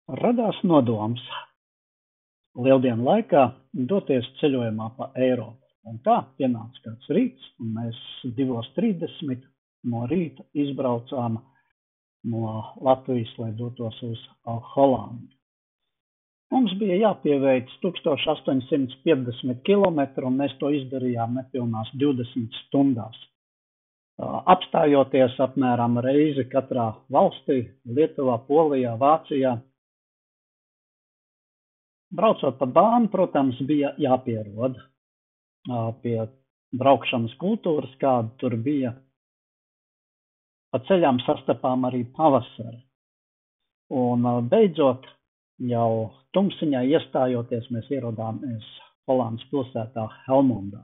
Radās nodoms lieldienu laikā doties ceļojumā pa Eiropu. Un tā pienāca kāds rīts, un mēs 2:30 no rīta izbraucām no Latvijas, lai dotos uz Holandi. Mums bija jāpieveic 1850 kilometru, un mēs to izdarījām nepilnās 20 stundās. Apstājoties apmēram reizi katrā valstī, Lietuvā, Polijā, Vācijā. Braucot pa bānu, protams, bija jāpierod pie braukšanas kultūras, kāda tur bija. Pa ceļām sastapām arī pavasari. Un beidzot, jau tumsiņā iestājoties, mēs ierodāmies Holandas pilsētā Helmondā.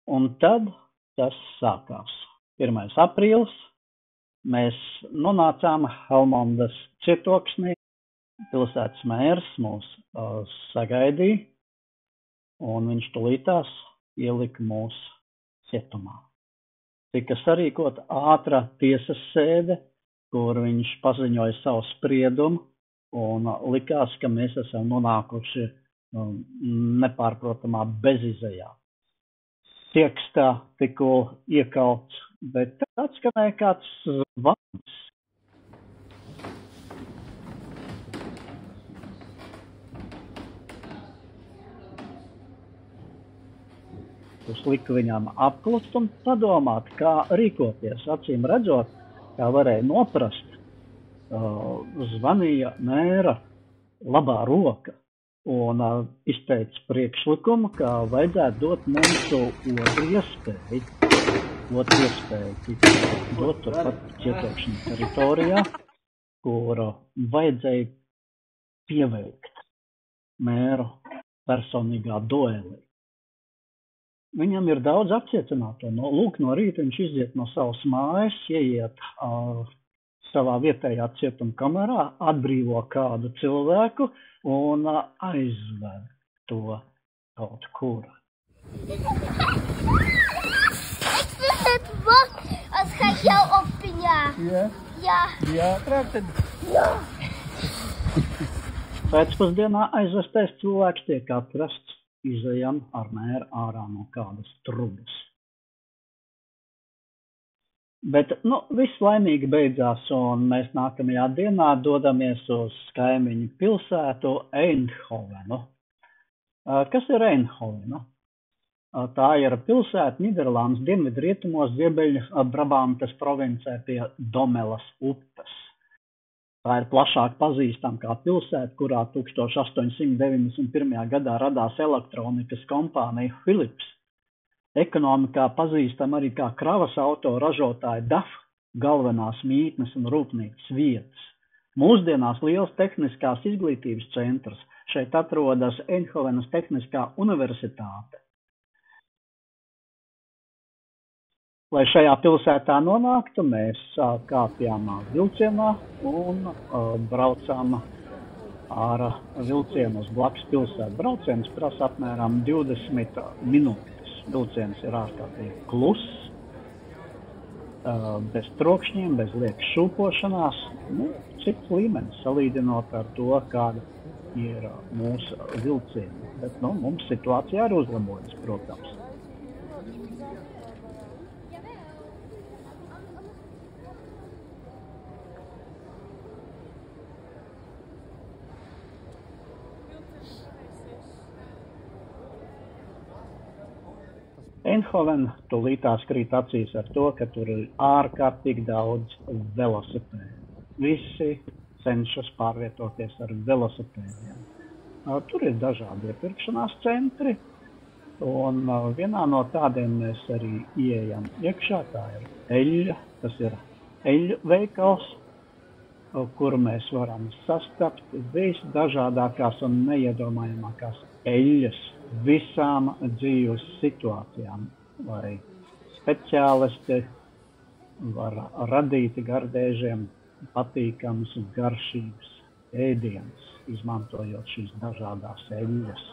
Un tad tas sākās. 1. aprīlis, mēs nonācām Helmondas cietoksnī, pilsētas mērs mūs sagaidīja, un viņš tulītās ielika mūs cietumā. Tika sarīkota ātra tiesas sēde, kur viņš paziņoja savu spriedumu, un likās, ka mēs esam nonākuši nepārprotamā bezizejā. Siekstā tikko iekalts, bet atskanēja kāds zvans. Es liku viņām apklust un padomāt, kā rīkoties. Acīm redzot, kā varēja noprast, zvanīja mēra labā roka un izteica priekšlikumu, ka vajadzētu dot mums otru iespēju dot turpat cietokšņa teritorijā, kur vajadzēja pieveikt mēru personīgā duelī. Viņam ir daudz apcietināto. Lūk, no rīta viņš iziet no savas mājas, ieiet savā vietējā cietuma kamerā, atbrīvo kādu cilvēku un aizved to kaut kur. Pēcpusdienā aizvestais cilvēks tiek atrasts. Izejam ar mēru ārā no kādas trubas. Bet, viss laimīgi beidzās, un mēs nākamajā dienā dodamies uz kaimiņu pilsētu Eindhovenu. Kas ir Eindhovena? Tā ir pilsēta Nīderlandes dienvidrietumos Ziemeļbrabantes provincē pie Domelas upes. Tā ir plašāk pazīstama kā pilsēta, kurā 1891. gadā radās elektronikas kompānija Philips. Ekonomikā pazīstama arī kā kravas auto ražotāja DAF, galvenās mītnes un rūpnīcas vietas. Mūsdienās liels tehniskās izglītības centrs. Šeit atrodas Eindhovenas Tehniskā universitāte. Lai šajā pilsētā nonāktu, mēs kāpjām vilcienā un braucām ar vilcienu uz blakus pilsētu. Brauciens prasa apmēram 20 minūtes. Vilciens ir ārkārtīgi kluss, bez trokšņiem, bez liekas šūpošanās. Cits līmenis salīdzinot ar to, kāda ir mūsu vilcieni. Bet mums situācija ir uzlabojas, protams. Eindhovena tūlītās krīt acīs ar to, ka tur ir ārkārtīgi daudz velosipēdu. Visi cenšas pārvietoties ar velosipēdiem. Tur ir dažādi iepirkšanās centri, un vienā no tādiem mēs arī ieejam iekšā. Tā ir eļļa, tas ir eļļu veikals, kuru mēs varam sastapt visdažādākās un neiedomājamākās eļļas visām dzīves situācijām, lai speciālisti var radīt gardēžiem patīkamus un garšīgus ēdienus, izmantojot šīs dažādās eļļas.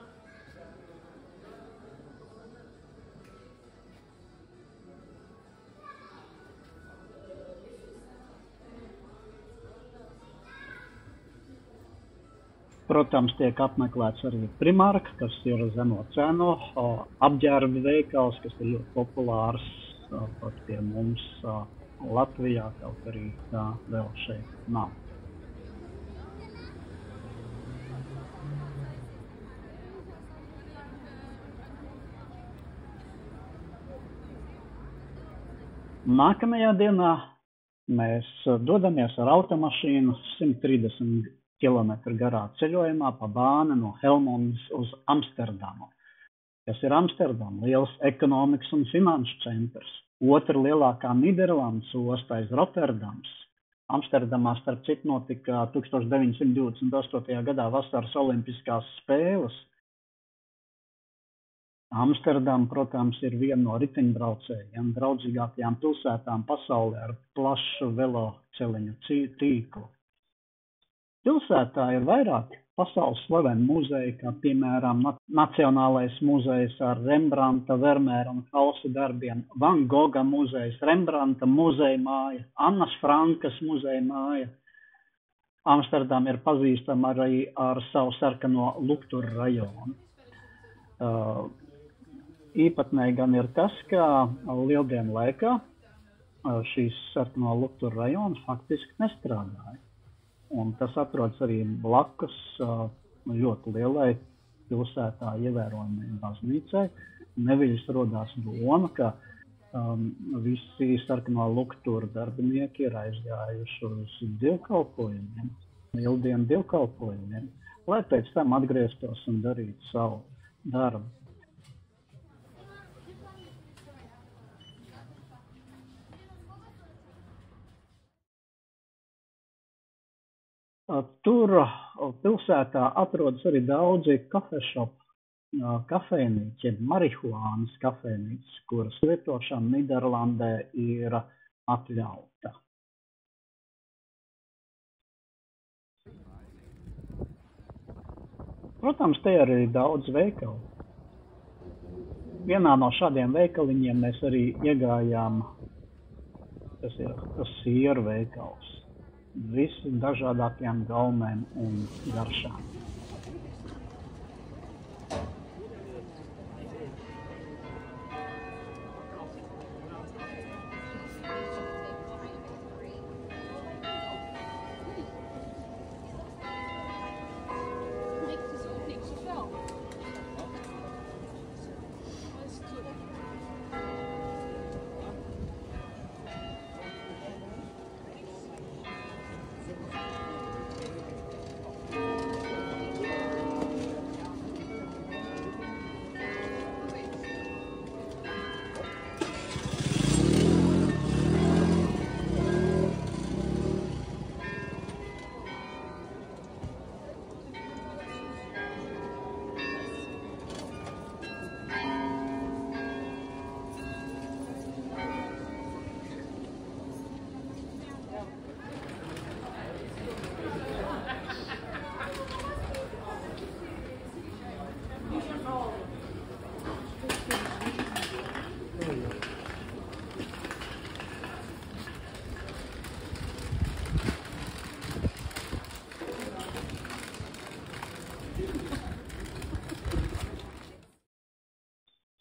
Protams, tiek apmeklēts arī Primark, kas ir zemo cenu apģērba veikals, kas ir ļoti populārs pat pie mums Latvijā, kaut arī tā vēl šeit nav. Nākamajā dienā mēs dodamies ar automašīnu 130 km garā ceļojumā pa bāni no Helmondas uz Amsterdamu, kas ir Amsterdama liels ekonomikas un finanšu centrs. Otra lielākā Nīderlandes osta aiz Rotterdams. Amsterdamā, starp citu, notika 1928. gadā vasaras olimpiskās spēles. Amsterdama, protams, ir viena no riteņbraucējiem draudzīgākajām pilsētām pasaulē ar plašu veloceliņu tīklu. Pilsētā ir vairāki pasaules slaveni muzeji, kā piemēram Nacionālais muzejs ar Rembrandta, Vermeera un Halsa darbiem, Van Gogha muzejs, Rembrandta muzeja māja, Annas Frankas muzeja māja. Amsterdama ir pazīstama arī ar savu sarkano Luktur rajonu. Īpatnēji gan ir tas, ka lieldienu laikā šīs sarkano Luktur rajona faktiski nestrādāja. Un tas atrodas arī blakus ļoti lielai pilsētā ievērojamai baznīcai. Neviļas rodās doma, ka visi sarkano Luktur darbinieki ir aizgājuši uz dievkalpojumiem, lieldienu dievkalpojumiem, lai pēc tam atgrieztos un darītu savu darbu. Tur pilsētā atrodas arī daudzi kafešopi, kafejnīci, marihuānas kafejnīcas, kuras lietošana Nīderlandē ir atļauta. Protams, te ir arī daudz veikalu. Vienā no šādiem veikaliņiem mēs arī iegājām, tas ir sieru veikals. Visi dažādākajām gaumēm un garšām.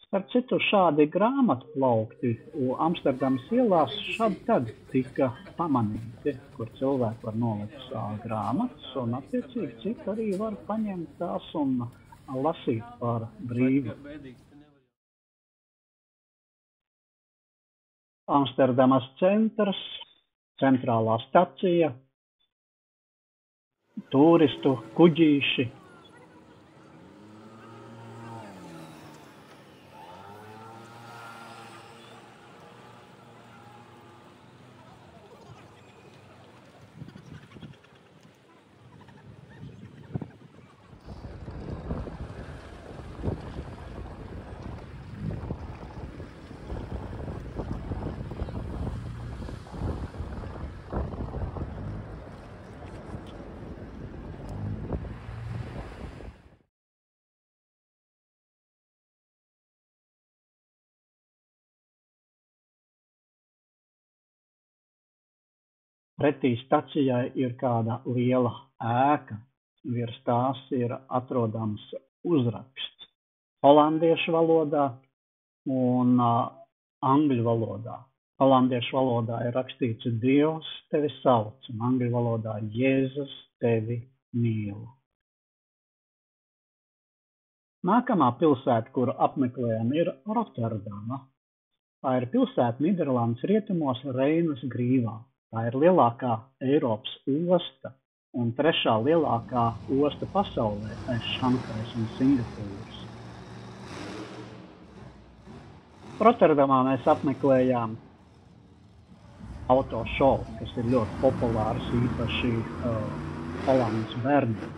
Starp citu, šādi grāmatplaukti Amsterdamas ielās šad tad tika pamanīti, kur cilvēki var nolikt savu grāmatas, un attiecīgi citi arī var paņemt tās un lasīt par brīvu. Amsterdamas centrs, centrālā stacija, turistu kuģīši. Pretī stacijai ir kāda liela ēka, Virs tās ir atrodams uzraksts holandiešu valodā un angļu valodā. Holandiešu valodā ir rakstīts Dievs tevi sauc, un angļu valodā Jēzus tevi mīl. Nākamā pilsēta, kuru apmeklējam, ir Rotterdama. Tā ir pilsēta Nīderlandes rietumos Reinas grīvā. Tā ir lielākā Eiropas osta un 3. lielākā osta pasaulē aiz Šanhais un Singapūras. Rotterdamā mēs apmeklējām autošovu, kas ir ļoti populārs, īpaši Holandas bērniem.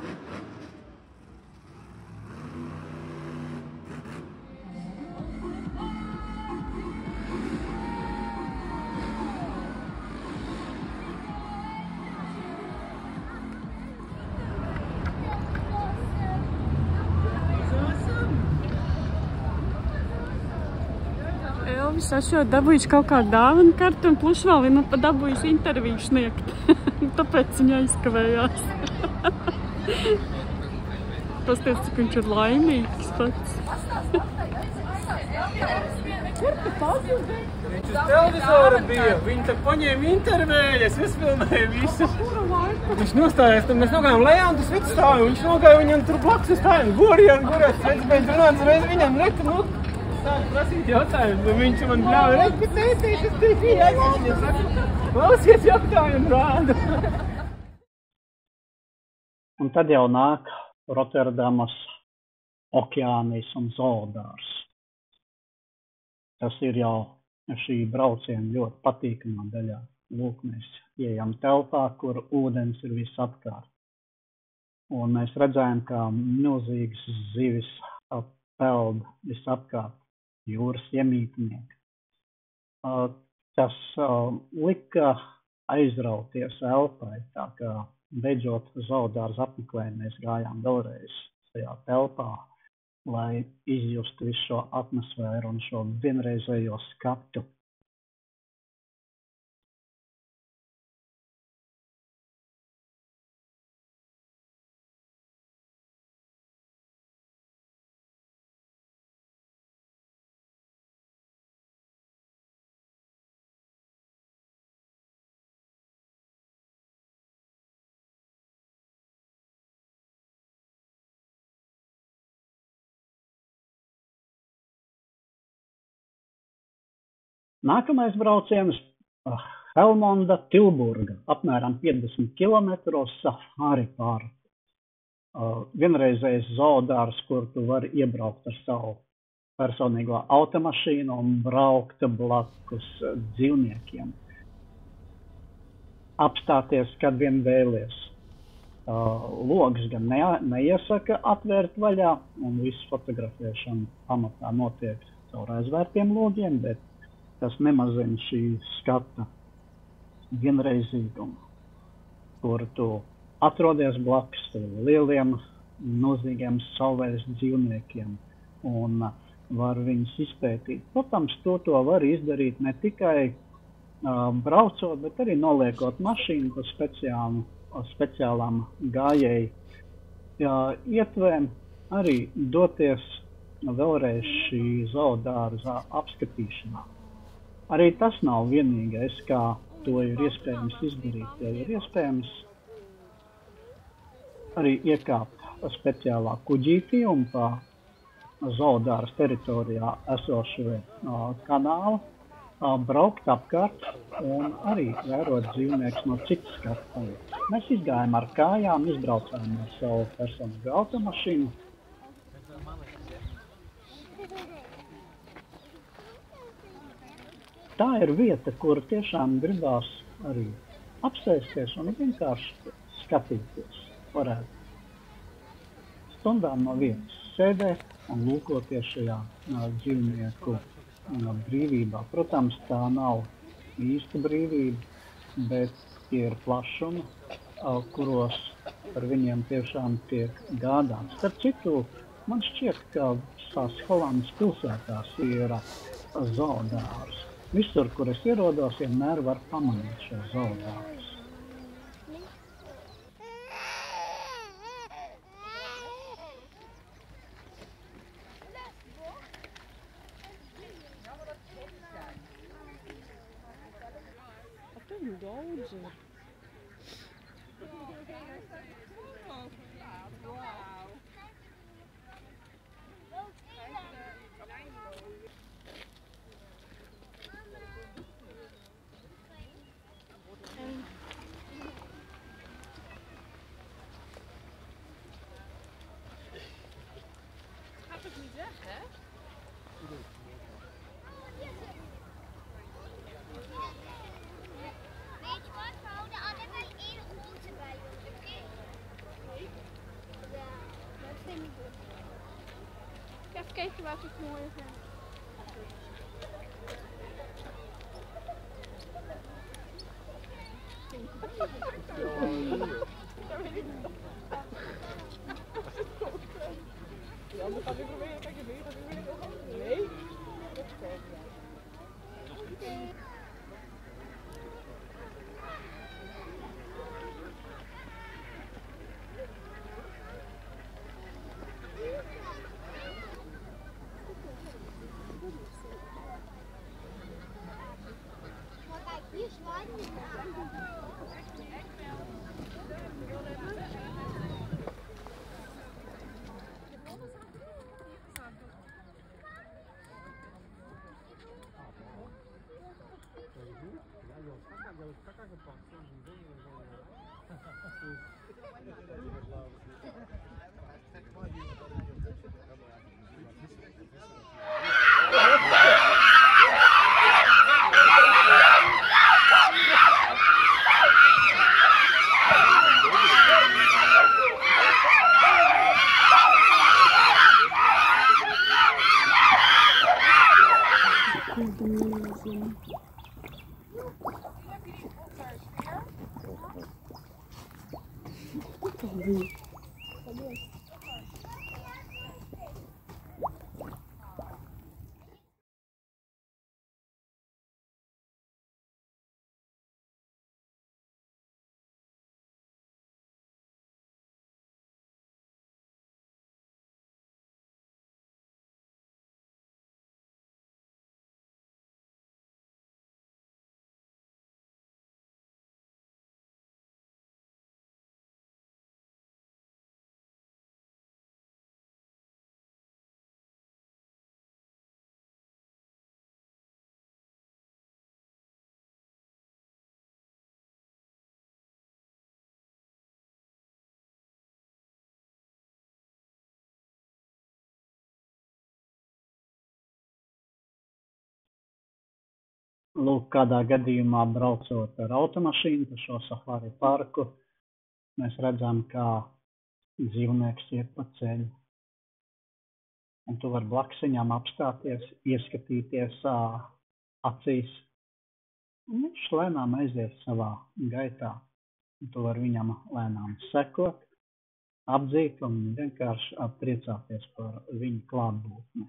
Elvis, es jau dabūjuši kaut kādu dāvanu kartu un plus vēl vienu dabūjuši interviju sniegt. Tāpēc viņa aizkavējās. Pasties, cik viņš ir laimīgs pats. Kur tu pazudi? Viņš uz televizora bija. Viņi tā paņēma intervējas, uzfilmēja visu. Viņš nostājās, tad mēs nogājām lejā un tas vits stāja. Viņš nogāja viņam tur blakus stāja. Gorījām, sveic beidz runāt, reiz viņam reka, sāk prasīt jautājumu. Viņš man bļauja, ka tētīši, es tētīši aizsaka. Klausies jautājumu rādu. Un tad jau nāk Rotterdamas okeānijas un zoodārs. Tas ir jau šī brauciena ļoti patīkamā daļā. Lūk, mēs ieejam telpā, kur ūdens ir visapkārt. Un mēs redzējām, kā milzīgas zivis peld visapkārt, jūras iemītnieki. Tas lika aizrauties elpai, tā kā beidzot zoodārza apmeklējumu mēs gājām vēlreiz tajā telpā, lai izjustu visu šo atmosfēru un šo vienreizējo skatu. Nākamais brauciens Helmonda Tilburga, apmēram 50 kilometros safari parku. Vienreizējs zoodārs, kur tu vari iebraukt ar savu personīgo automašīnu un braukt blakus dzīvniekiem. Apstāties, kad vien vēlies. Logus gan neiesaka atvērt vaļā, un visu fotografēšanu pamatā notiek caur aizvērtiem logiem, bet tas nemazina šī skata vienreizīgumu, kur tu atrodies blakus lieliem, milzīgiem savvaļas dzīvniekiem un var viņus izpētīt. Protams, to var izdarīt ne tikai braucot, bet arī noliekot mašīnu pa speciālām gājēju ietvēm, arī doties vēlreiz šī zoodārza apskatīšanā. Arī tas nav vienīgais, kā to ir iespējams izdarīt. Ja ir iespējams arī iekāpt speciālā kuģītī un pa zoodārza teritorijā esošo kanālu braukt apkārt un arī vērot dzīvniekus no citas skatu punkta. Mēs izgājām ar kājām, izbraucām ar savu personīgu automašīnu. Tā ir vieta, kur tiešām gribās arī apsēsties un vienkārši skatīties. Varētu stundām no vietas sēdēt un lūkoties šajā dzīvnieku brīvībā. Protams, tā nav īsta brīvība, bet ir plašumi, kuros par viņiem tiešām tiek gādāts. Starp citu, man šķiet, ka visās Holandas pilsētās ir zoodārs. Visur, kur es ierodos, vienmēr var pamanīt šo zoodārus. Inžēr. Gaat het niet weg, hè? Weet je wat? We houden allebei één grote bij ons, oké? Ja, dat vind ik goed. Even kijken wat ik mooi vind. Ja, dan gaat weer proberen. Kijk, weer gaat weer nog. Nee. Maar kijk, hier zwaait het. Lūk, kādā gadījumā braucot ar automašīnu pa šo safari parku, mēs redzam, kā dzīvnieks iet pa ceļu. Un tu vari blakus viņam apstāties, ieskatīties acīs, un viņš lēnām aizies savā gaitā. Un tu vari viņam lēnām sekot, apdzīt un vienkārši priecāties par viņu klātbūtni.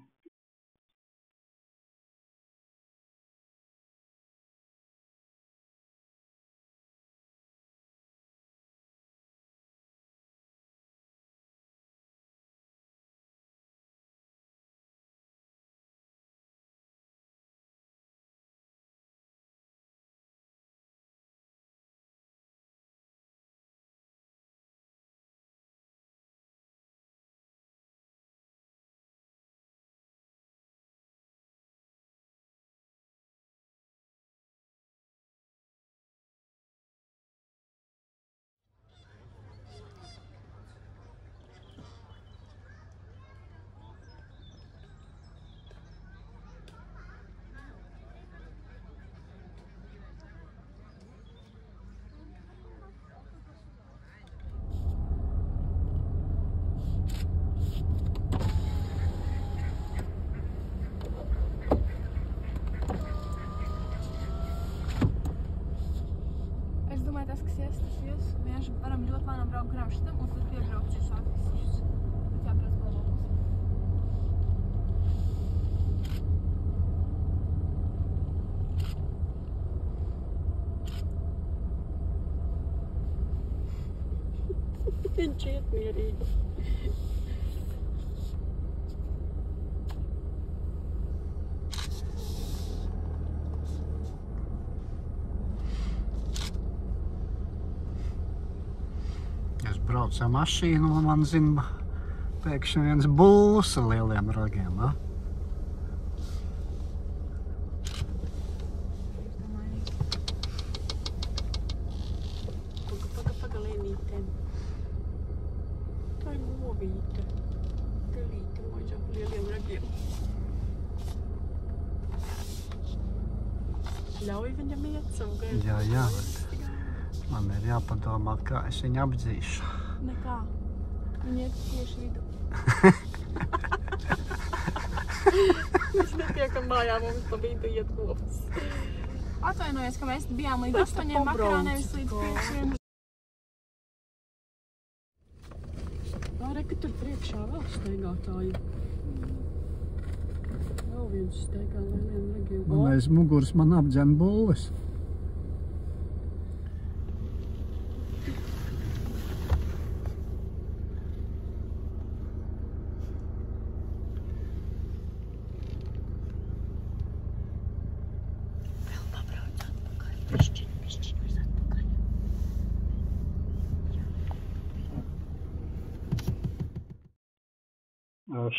Tas, kas iestasies, vienkārši varam ļoti lēnām braukt garām šitam un tad piebraukt šis attīstības. Bet jābrauc balvos. Viņš iet mierīgi. braucu ar mašīnu, un man zina pēkšņi viens bulls ar lieliem ragiem, ja? Paga lēnītēm. Tā ir govīte. Galīte maža lieliem ragiem. Ļauj viņam iet savu gaidu. Jā, bet man ir jāpadomā, kā es viņu apdzīšu. Nekā. Viņa iet tieši vidu. Viņš netiekam mājā, mums pa vidu iet govs. Atvainojies, ka mēs bijām līdz 8 vakarā, nevis līdz 5. Re, ka tur priekšā vēl steigātāji. Vēl viens steigā lieliem ragiem. Un aiz muguras man apdzen bulles.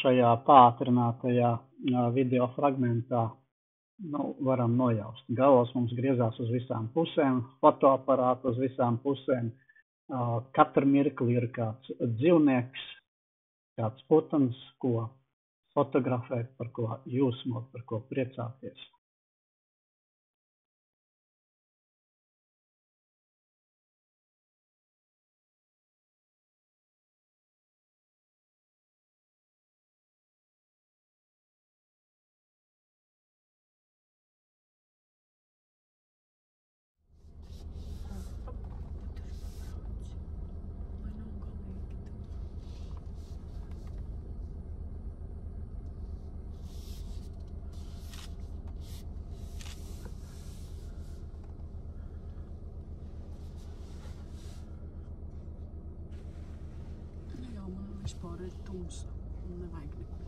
Šajā pātrinātajā video fragmentā varam nojaust. Galvas mums griezās uz visām pusēm, fotoaparātu uz visām pusēm. Katru mirkli ir kāds dzīvnieks, kāds putns, ko fotografēt, par ko jūsmot, par ko priecāties. Vispār ir tumsa un nevajag neko.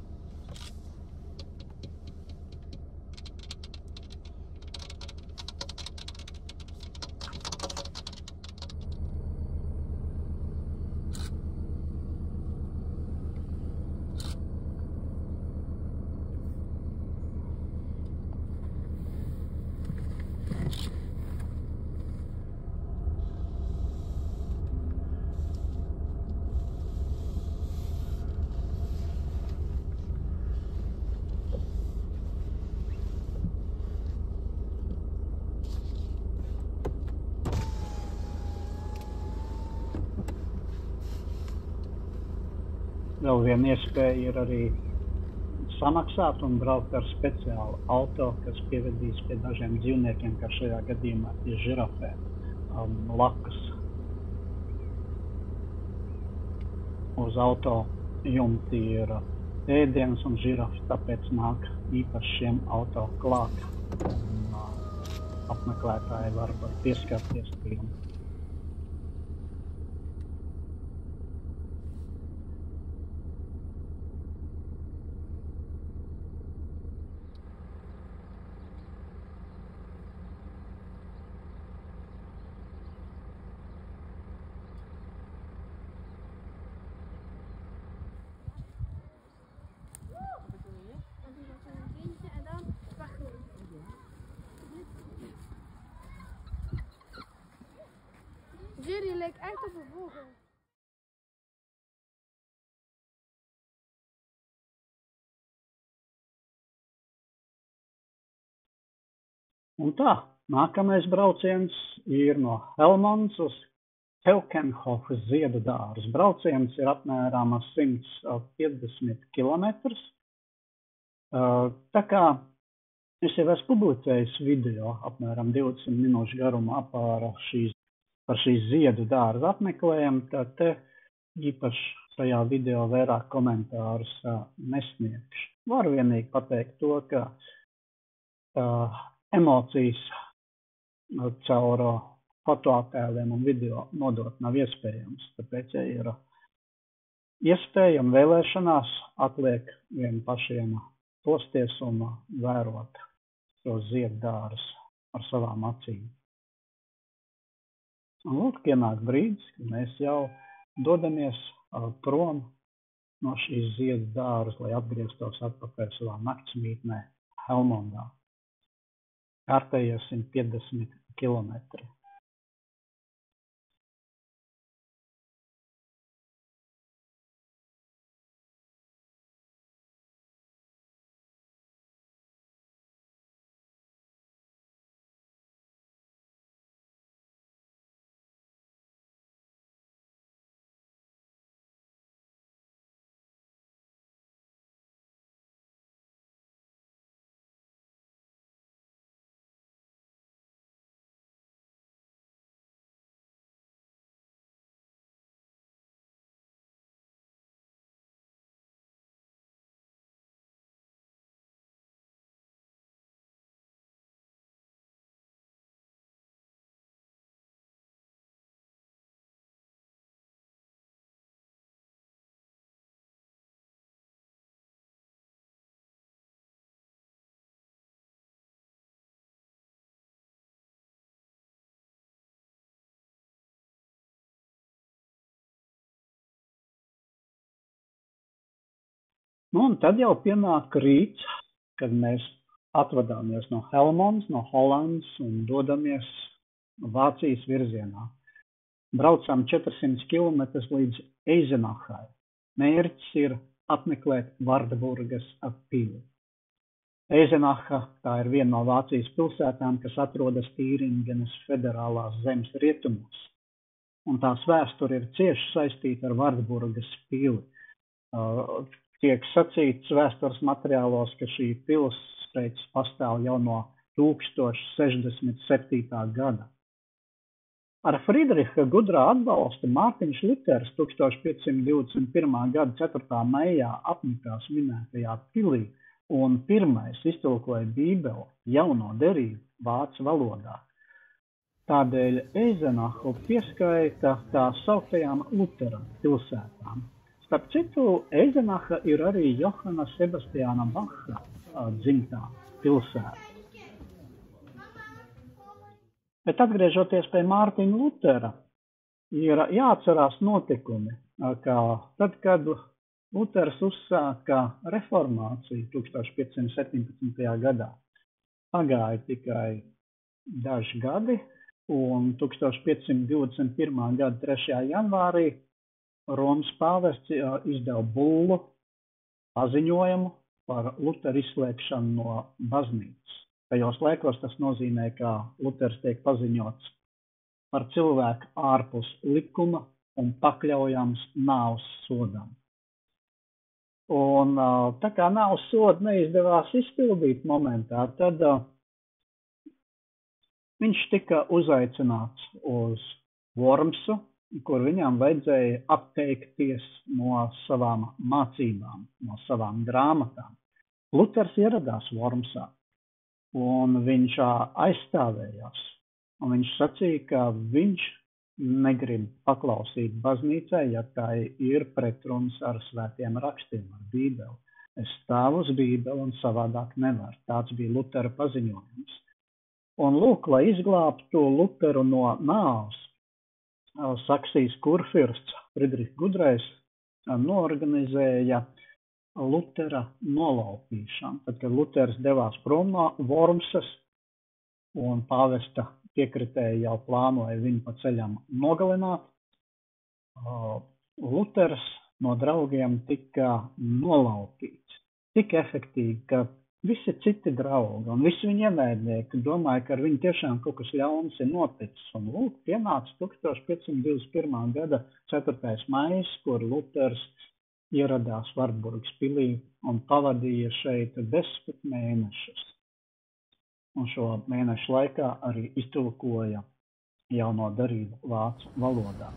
Vēl viena iespēja ir arī samaksāt un braukt ar speciālu auto, kas pievedīs pie dažiem dzīvniekiem, kā šajā gadījumā pie žirafēm, lakas. Uz auto jumti ir ēdienas un žirafi, tāpēc nāk īpaši šiem auto klāt. Apmeklētāji var pieskarties tiem. Jerry leek echt op een vogel. Un tā, nākamais brauciens ir no Helmonds uz Keukenhofas ziedu dārzu. Brauciens ir apmēram 150 kilometrus. Tā kā es jau esmu publicējis video apmēram 20 minūšu garumā par šīs ziedu dārza apmeklējumu, tad te īpaši šajā video vairāk komentārus nesniegšu. Varu vienīgi pateikt to, ka emocijas caur fotoattēliem un video nodot nav iespējams. Tāpēc, ja ir iespēja un vēlēšanās, atliek vien pašiem posties un vērot šo ziedu dārzu ar savām acīm. Un lūk, pienāk brīdis, kad mēs jau dodamies prom no šīs ziedu dārza, lai atgrieztos atpakaļ savā naktsmītnē Helmondā. Kārtējie 150 kilometri. Un tad jau pienāk rīts, kad mēs atvadāmies no Helmondas, no Holandas un dodamies Vācijas virzienā. Braucām 400 km līdz Eizenachai. Mērķis ir apmeklēt Vardeburgas pili. Eizenacha tā ir viena no Vācijas pilsētām, kas atrodas Tīringenes federālās zemes rietumos. Un tās vēsture ir cieši saistīta ar Vardeburgas pili. Tiek sacīts vēstures materiālos, ka šī pilsēta pastāv jau no 1067. gada. Ar Friedriha Gudrā atbalstu Mārtiņš Luters 1521. gada 4. maijā apmetās minētajā pilī un pirmais iztulkoja Bībeli jauno derību vācu valodā. Tādēļ Eizenachu pieskaita tā sauktajām Lutera pilsētām. Starp citu, Eizenacha ir arī Johana Sebastiāna Bacha dzimtā pilsēta. Bet atgriežoties pie Mārtiņa Lutera, ir jāatcerās notikumi, ka tad, kad Luters uzsāka reformāciju 1517. gadā, pagāja tikai daži gadi, un 1521. gada 3. janvārī Romas pāvests izdeva bullu paziņojumu par Luteru izslēgšanu no baznīcas. Tajos laikos tas nozīmē, ka Luters tiek paziņots par cilvēku ārpus likuma un pakļaujams nāves sodam. Un tā kā nāves sodu neizdevās izpildīt momentā, tad viņš tika uzaicināts uz Wormsu, kur viņam vajadzēja atteikties no savām mācībām, no savām grāmatām. Luters ieradās Wormsā, un viņš aizstāvējās. Un viņš sacīja, ka viņš negrib paklausīt baznīcai, ja tā ir pretruns ar svētiem rakstiem, ar Bībeli. Es stāvu uz Bībeli un savādāk nevar. Tāds bija Lutera paziņojums. Un lūk, lai izglābtu Luteru no nāves, Saksijas kurfirsts Friedrichs Gudrais noorganizēja Lutera nolaupīšanu. Tad, kad Luters devās prom no Wormsas un pāvesta piekritēji jau plānoja viņu pa ceļam nogalināt, Luters no draugiem tika nolaupīts. Tik efektīgi, ka visi citi draugi un visi viņa ienaidnieki domāja, ka ar viņu tiešām kaut kas ļauns ir noticis. Un lūk, pienāca 1521. gada 4. maijs, kur Luters ieradās Vardeburgas pilī un pavadīja šeit 10 mēnešus. Un šo mēnešu laikā arī iztulkoja jauno derību vācu valodā.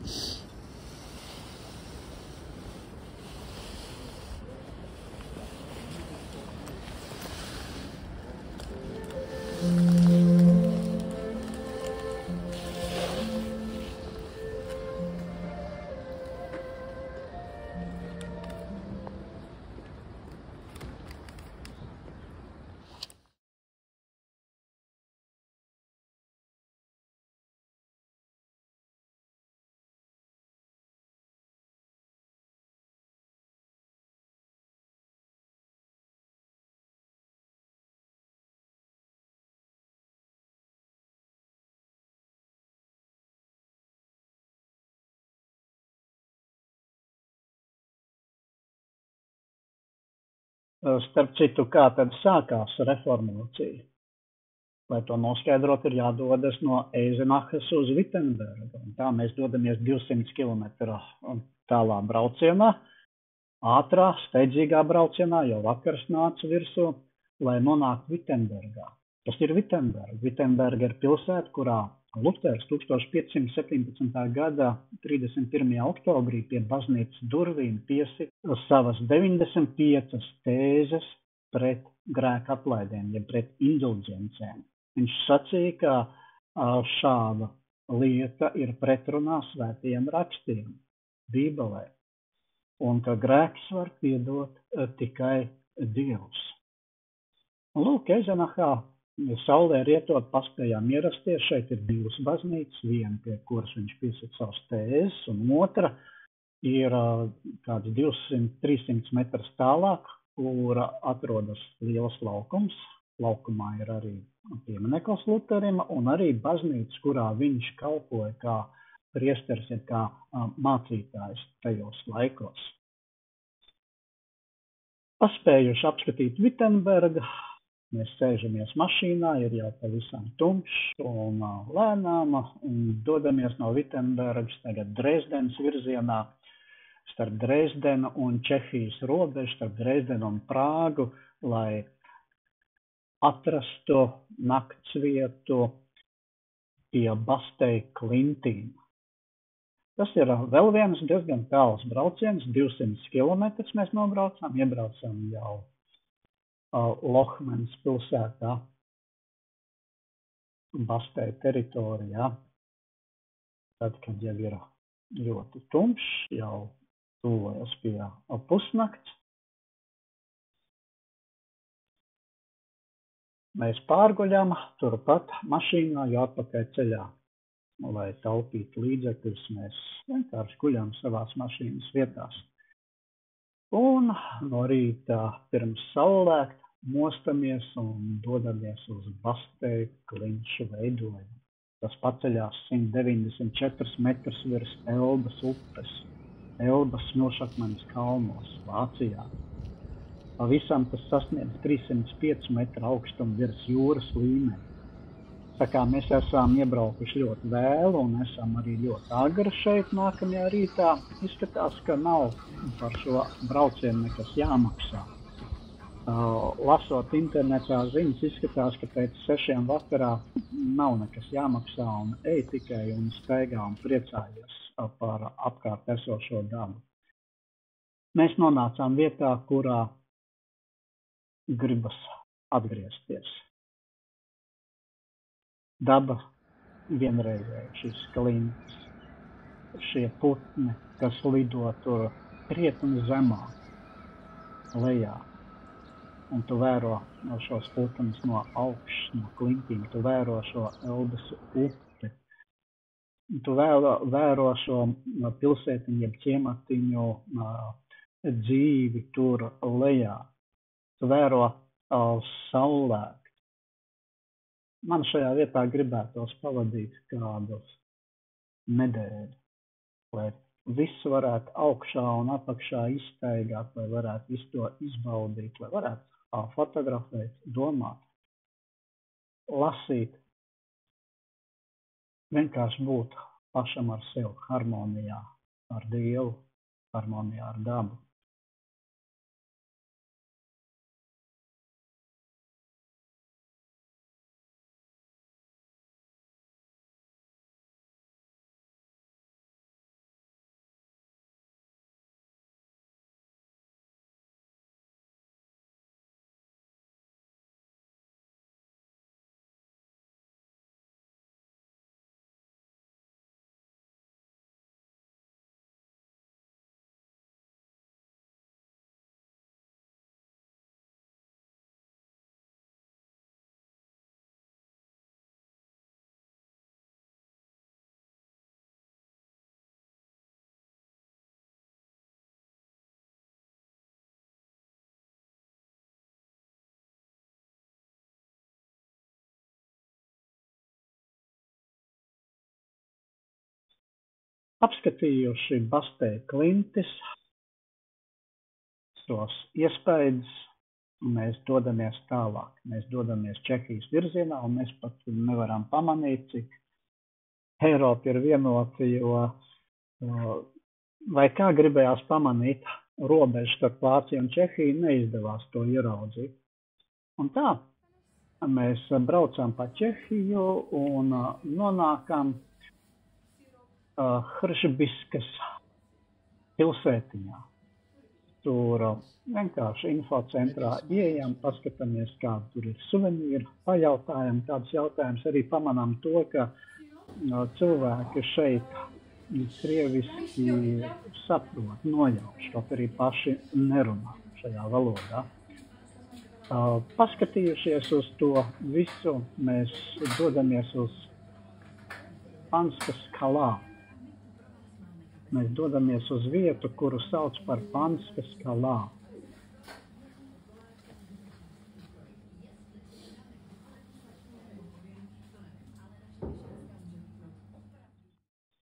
Starp citu, kā tad sākās reformācija? Lai to noskaidrot, ir jādodas no Eizenachas uz Wittenbergu. Un tā mēs dodamies 200 km tālā braucienā, ātrā, steidzīgā braucienā, jau vakars nāca virsū, lai nonāktu Wittenbergā. Tas ir Wittenberga. Wittenberga ir pilsēta, kurā Luters 1517. gada 31. oktobrī pie baznīcas durvīm piesita savas 95 tēzes pret grēku atlaidēm, ja pret indulģencēm. Viņš sacīja, ka šāda lieta ir pretrunā svētajiem rakstiem, Bībelē, un ka grēks var piedot tikai Dievs. Lūk, Eizenachā saulē rietot paspējām ierasties. Šeit ir divas baznīcas, viena, pie kuras viņš piesaka savas tēzes, un otra ir kāds 200-300 metrus tālāk, kur atrodas liels laukums. Laukumā ir arī piemineklis Luterim un arī baznīca, kurā viņš kalpoja kā priesteris, kā mācītājs tajos laikos. Paspējuši apskatīt Wittenbergu, mēs sēžamies mašīnā, ir jau pavisam tumšs un lēnām, un dodamies no Wittenbergas tagad Dresdenes virzienā, starp Dresdenu un Čehijas robežu, starp Dresdenu un Prāgu, lai atrastu naktsvietu pie Bastei Klintīm. Tas ir vēl viens diezgan tāls brauciens, 200 km mēs nobraucām, iebraucām jau Lohmenas pilsētā, Bastei teritorijā, tad, kad jau ir ļoti tumšs, jau tuvojas pie pusnakts. Mēs pārguļām turpat mašīnā, jau atpakaļ ceļā, lai taupītu līdzekļus, mēs vienkārši guļām savās mašīnas vietās. Un no rīta pirms saulēkt mostamies un dodamies uz Bastei Klinšu veidojumu. Tas paceļās 194 metrus virs Elbas upes, Elbas smilšakmeņa kalnos, Vācijā. Pavisam tas sasniedz 305 metru augstumu virs jūras līmeni. Tā kā mēs esam iebraukuši ļoti vēlu un esam arī ļoti agri šeit nākamajā rītā, izskatās, ka nav par šo braucienu nekas jāmaksā. Lasot internetā ziņas, izskatās, ka pēc 6 vakarā nav nekas jāmaksā un ej tikai un staigā un priecājies par apkārt esošo dabu. Mēs nonācām vietā, kurā gribas atgriezties. Daba vienreizēja, šis klints, šie putni, kas lido tur krietni zemāk, lejā. Un tu vēro šos putnus no augšas, no klintīm, tu vēro šo Elbas upi. Tu vēro šo pilsētiņu, jeb ciematiņu dzīvi tur lejā. Tu vēro saulēt. Man šajā vietā gribētos pavadīt kādus nedēļu, lai viss varētu augšā un apakšā izstaigāt, lai varētu visu to izbaudīt, lai varētu fotografēt, domāt, lasīt, vienkārši būt pašam ar sevi harmonijā, ar Dievu, harmonijā ar dabu. Apskatījuši Bastei klintis, tos iespējas, mēs dodamies tālāk. Mēs dodamies Čehijas virzienā, un mēs pat nevaram pamanīt, cik Eiropa ir vienota, jo vai kā gribējās pamanīt robežu starp Vāciju un Čehiju, neizdevās to ieraudzīt. Un tā, mēs braucam pa Čehiju un nonākam Hržbiskas pilsētiņā. Tur vienkārši infocentrā ieejam, paskatāmies, kādi tur ir suvenīri, pajautājam kādus jautājumus, arī pamanām to, ka cilvēki šeit krieviski saprot, nojauš, kaut arī paši nerunā šajā valodā. Paskatījušies uz to visu, mēs dodamies uz Panskas kalā. Mēs dodamies uz vietu, kuru sauc par Panskas kalā.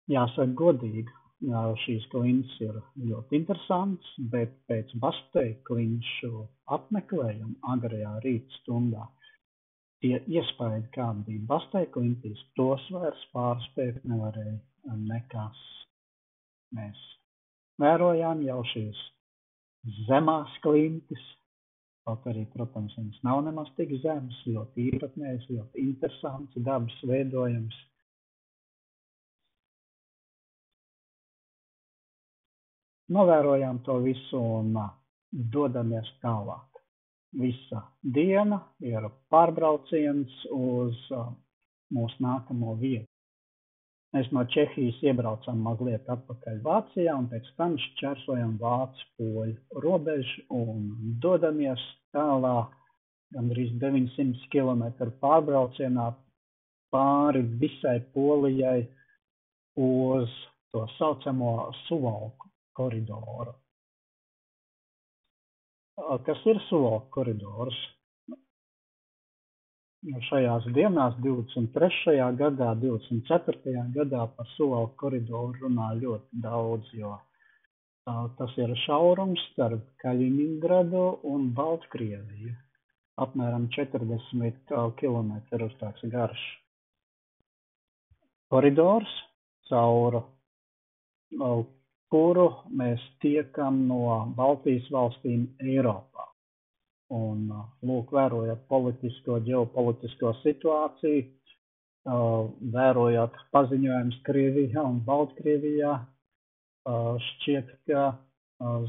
Jāsaka godīgi, šīs klinšas ir ļoti interesants, bet pēc Bastei klinšu apmeklējuma agrajā rīta stundā tie iespaidi, kādi bija Bastei klinšīs, tos vairs pārspēt nevarēja nekas. Mēs vērojām jau šīs zemās klintis, kaut arī, protams, viņas nav nemaz tik zemes, ļoti īpatnējas, ļoti interesants, dabas veidojums. Novērojām to visu un dodamies tālāk. Visa diena ir pārbrauciens uz mūsu nākamo vietu. Mēs no Čehijas iebraucam mazliet atpakaļ Vācijā un pēc tam šķērsojam Vācu-Poļu robežu un dodamies tālāk gandrīz 900 km pārbraucienā pāri visai Polijai uz to saucamo Suvalku koridoru. Kas ir Suvalku koridors? Šajās dienās, 23. gadā, 24. gadā par Suvalku koridoru runā ļoti daudz, jo tas ir šaurums starp Kaļiņingradu un Baltkrieviju. Apmēram 40 km tāds garš. Koridors, caur kuru mēs tiekam no Baltijas valstīm Eiropā. Un, lūk, vērojot politisko, ģeopolitisko situāciju, vērojot paziņojums Krievijā un Baltkrievijā, šķiet, ka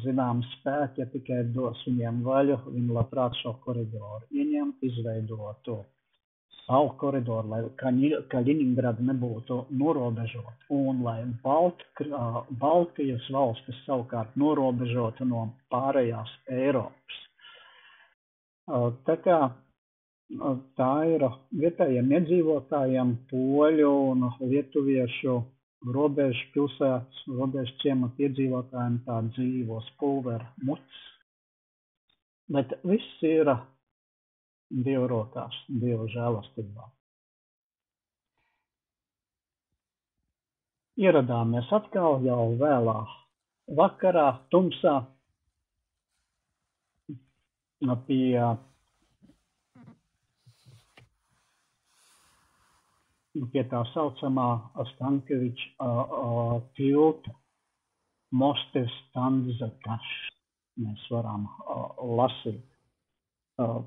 zinām spēki, ja tikai dos viņiem vaļu, viņi labprāt šo koridoru ieņemt, izveidotu savu koridoru, lai Kaļiņingrada nebūtu norobežota, un lai Baltijas valstis savukārt norobežotu no pārējās Eiropas. Tā kā tā ir vietējiem iedzīvotājiem, poļu un lietuviešu robežu pilsētas, robežu ciematu iedzīvotājiem tā dzīvo spulveru muts. Bet viss ir Dieva rokās, Dieva žēlastībā. Ieradāmies atkal jau vēlā vakarā, tumsā, pie tā saucamā Stankeviča tilta Mostev Standzakaš. Mēs varam lasīt.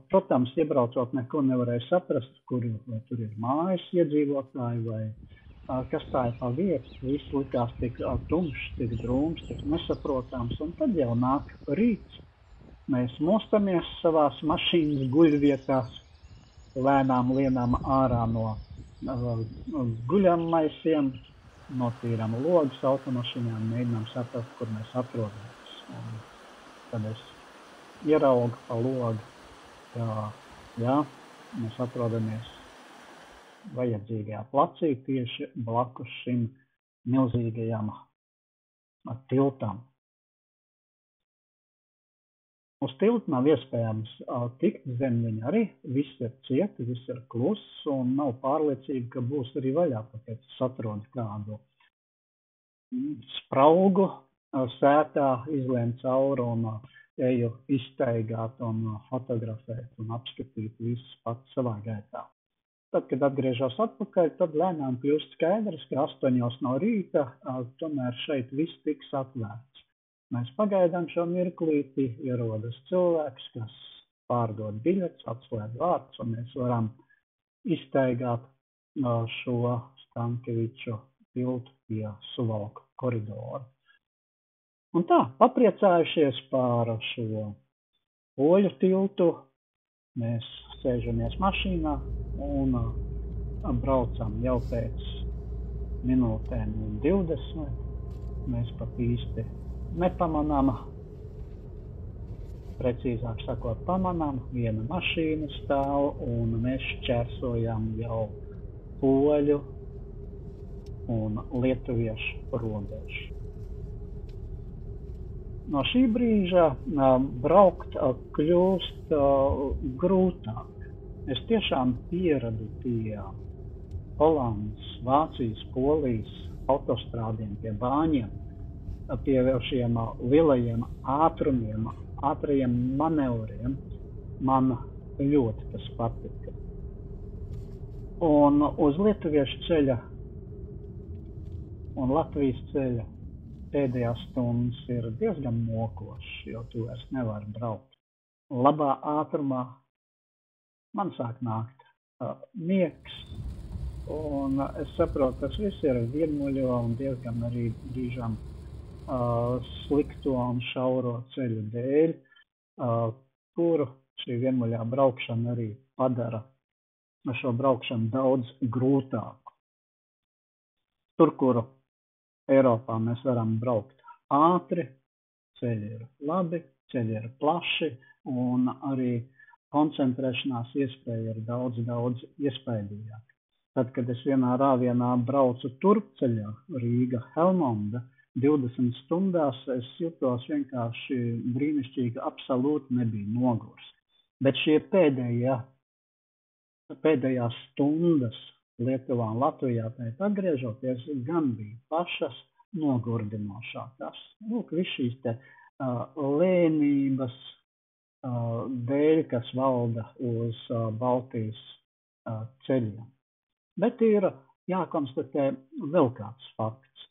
Protams, iebraucot neko nevarēja saprast, vai tur ir mājas iedzīvotāji vai kas tā ir pa vietu. Viss likās tik tumšs, tik drūms, tik nesaprotams, un tad jau nāk rīts. Mēs mostamies savās mašīnas guļvietās, lēnām lienām ārā no guļammaisiem, notīram logus automašīnām, mēģinām saprast, kur mēs atrodamies. Un tad es ieraugu pa logu, ka mēs atrodamies vajadzīgajā placī tieši blakus šim milzīgajam tiltam. Uz tiltu nav iespējams tikt zem viņa arī, viss ir cieti, viss ir kluss un nav pārliecība, ka būs arī vaļā, tāpēc es atrodu kādu spraugu, sētā izlien cauri un eju izstaigāt un fotografēt un apskatīt visus pats savā gaitā. Tad, kad atgriežos atpakaļ, tad lēnām kļūst skaidrs, ka 8 no rīta tomēr šeit viss tiks atvērts. Mēs pagaidām šo mirklīti, ierodas cilvēks, kas pārdod biļetes, atslēdz vārtus, un mēs varam izstaigāt šo Stankeviču tiltu pie Suvalku koridoru. Un tā, papriecājušies par šo poļu tiltu, mēs sēžamies mašīnā un braucam jau pēc minūtēm 20. Mēs pat īsti nepamanām, precīzāk sakot, pamanām, viena mašīna stāv un mēs šķērsojam jau poļu un lietuviešu robežu. No šī brīža braukt kļūst grūtāk. Es tiešām pieradu pie Holandas, Vācijas, Polijas autostrādiem, pie bāņiem, pie šiem lielajiem ātrumiem, ātrajiem manevriem. Man ļoti tas patika. Un uz lietuviešu ceļa un Latvijas ceļa pēdējās stundas ir diezgan mokošas, jo tu vairs nevari braukt. Labā ātrumā man sāk nākt miegs, un es saprotu, tas viss ir vienmuļo un diezgan arī brīžām slikto un šauro ceļu dēļ, kuru šī vienmuļā braukšana arī padara šo braukšanu daudz grūtāku. Tur, kuru Eiropā mēs varam braukt ātri, ceļi ir labi, ceļi ir plaši un arī koncentrēšanās iespēja ir daudz iespējīgāka. Tad, kad es vienā rāvienā braucu turpceļā Rīga-Helmonda, 20 stundās es jutos vienkārši brīnišķīgi, absolūti nebija nogurs. Bet šie pēdējās stundas Lietuvā un Latvijā pēc atgriežoties gan bija pašas nogurdinošākās. Lūk, viss šīs te lēnības dēļ, kas valda uz Baltijas ceļiem. Bet ir jākonstatē vēl kāds fakts.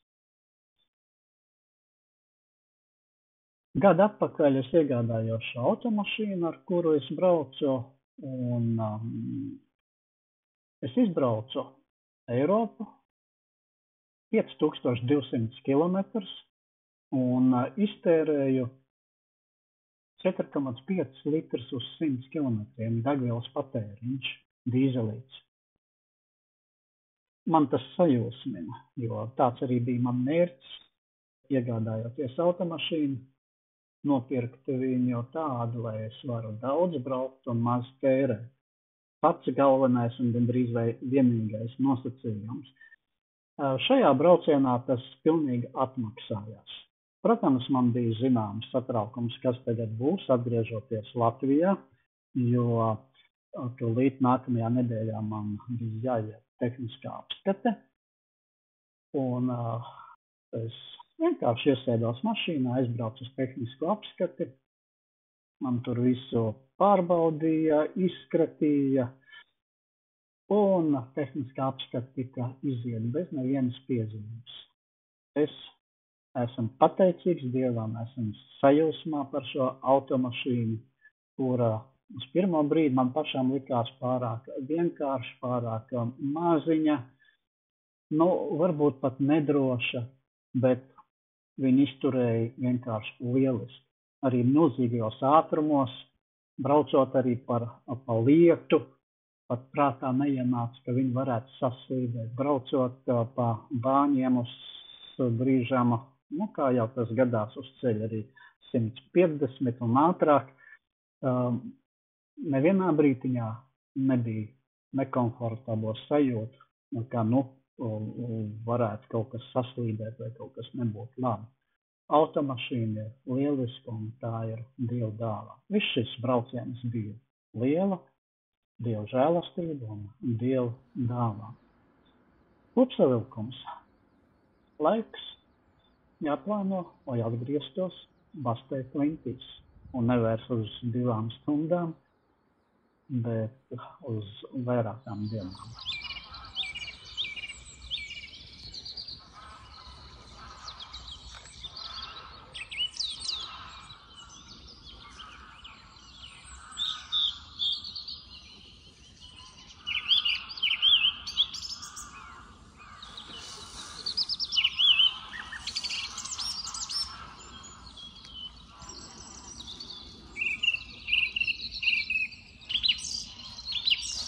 Gadu atpakaļ es iegādājos šo automašīnu, ar kuru es braucu, un es izbraucu Eiropu 5200 km un iztērēju 4,5 litrus uz 100 km degvielas patēriņš, dīzelīts. Man tas sajūsmina, jo tāds arī bija man mērķis, iegādājoties automašīnu, nopirkt viņu tādu, lai es varu daudz braukt un maz tērēt. Pats galvenais un gandrīz vai vienīgais nosacījums. Šajā braucienā tas pilnīgi atmaksājās. Protams, man bija zināms satraukums, kas tagad būs, atgriežoties Latvijā, jo tūlīt nākamajā nedēļā man bija jāiet tehniskā apskate. Un es vienkārši iesēdos mašīnā, aizbraucu uz tehnisko apskati. Man tur visu pārbaudīja, izskatīja, un tehniskā apskata tika iziet bez nevienas piezīmes. Es esmu pateicīgs Dievam, esmu sajūsmā par šo automašīnu, kura uz pirmo brīdi man pašām likās pārāk vienkārši, pārāk maziņa, varbūt pat nedroša, bet viņi izturēja vienkārši lieliski. Arī milzīgajos ātrumos, braucot arī pa lietu, pat prātā neienāca, ka viņi varētu saslīdēt. Braucot pa bāņiem uz brīžām, kā jau tas gadās uz ceļa arī 150 un ātrāk, nevienā brītiņā nebija nekomfortablo sajūta, kā varētu kaut kas saslīdēt vai kaut kas nebūtu labi. Automašīna ir lieliska un tā ir Dieva dāvā. Viss šis brauciens bija liela Dieva žēlastība un Dieva dāvā. Kopsavilkums. Laiks jāplāno, lai atgrieztos Bastē Klintīs. Un nevairs uz 2 stundām, bet uz vairākām dienām.